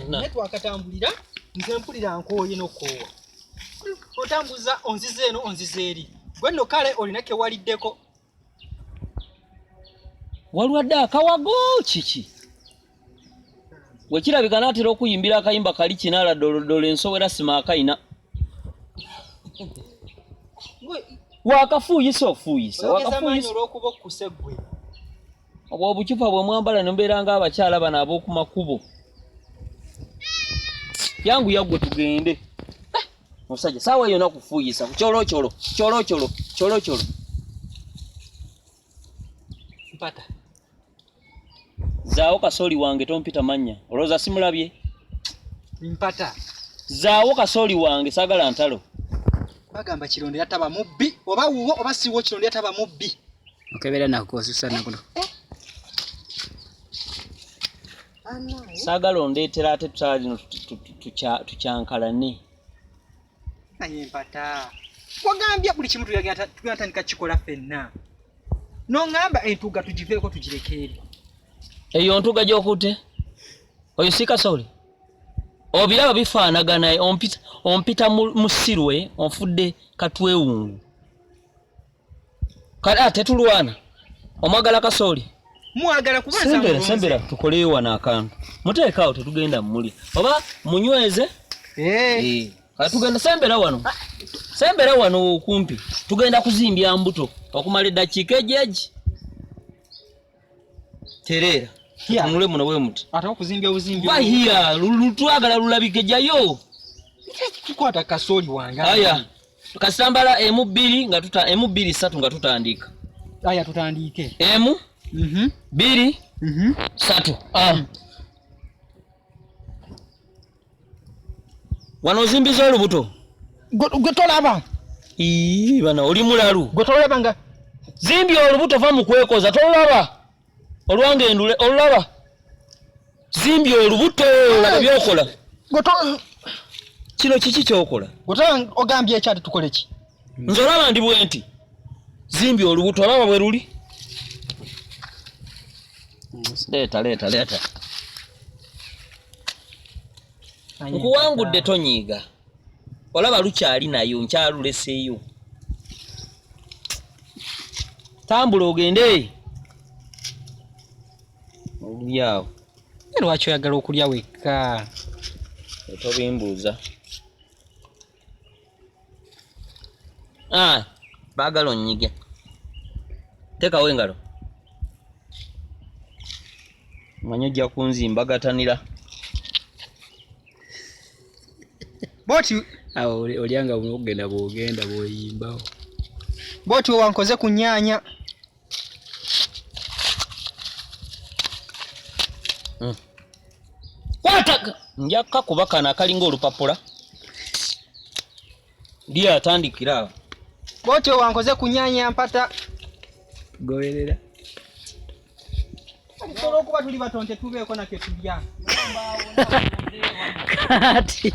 Network atambulira nze mpulira nkooye nokoowa. Otambuza onzize eno onzize eri. Gwe nno kale olinake waliddeko. Walwadde akawago kiki? Wekirabika naatera okuyimbira akayimba kali kinala dolo ensowera sima akayina. Wakafuuyisa ofuuyisa. Wakafuuyisa olw'okuba okuseggwe. Obwo obucupa bwe mwambala nembeera ng'abakyala bano ab'oku makubo. Yangu yagwe tugende. Musajja saawa yonna kufuuyisa kyolo. Mpata. Zaawo kasooli wange tompita mannya. Olowooza simulabye? Mpata. Zaawo kasooli wange saagala ntalo. Bagamba kironde yataba mubbi oba wuwo oba siwo kironde yataba mubbi. Okebera nakosusa nakuno. Saagala ondeetera ate tutala tukyankalane. Naye mpata. Wagambye buli kimu tugenda kikola ffenna. N'ongamba entuga tugiveeko tugirekeeri. Eyo ntuga gy'okutte? Oyo si kasooli? Obiraba bifaanagana ompita musirwe onfudde katwewungu. Kale ate tulwana. Omwagala kasooli? Mwagala kubanza sembera tukoleyo wana akantu. Muteekaawo tetugenda muli. Oba munyweze? Kale tugenda sembera wano kumpi. Tugenda kuzimbya mbuto okumala eddakiika ejeji. Tereera. Tunule muno bwe muti. Ate okuzimbya buzimbya. Bahiya lutwagala lulabike jayo. Tukwata kasooli wange. Aya. Kasambala M2 nga M2 3 nga tutandika. Aya tutandike. M 2 3. Wano zimbiza olubuto. Gwetolaba. Bana oli mulalu. Gwetolaba nga zimbya olubuto va mu kwekoza tolaba. Olwange endule olaba. Zimbya olubuto laba byokola. Kino kiki kyokola? Gotanga ogambye ekyati tukole ki? Nzolaba ndi bwenti. Zimbya olubuto olaba bwe luli. Leta. Nkuwangudde tonyiiga. Olaba lukyali nayo nkyaluleseeyo. Tambula ogende. Olyawo. Lwaki oyagala okulya wekka? Tobimbuuza. Baagala onnyiga. Teekawo engalo. Manyi ojja kunzimbagatanira. Boti awo olyanga ogenda bw'oyimbawo. Boti wankoze ku nyaanya. Kwataga njaka kuba kana akalinga olupapula. Ndi atandikira awo. Boti wankoze ku nyaanya mpata. Goberera. Solo okuba tuli batonte tubeeko nake tulya. Kati.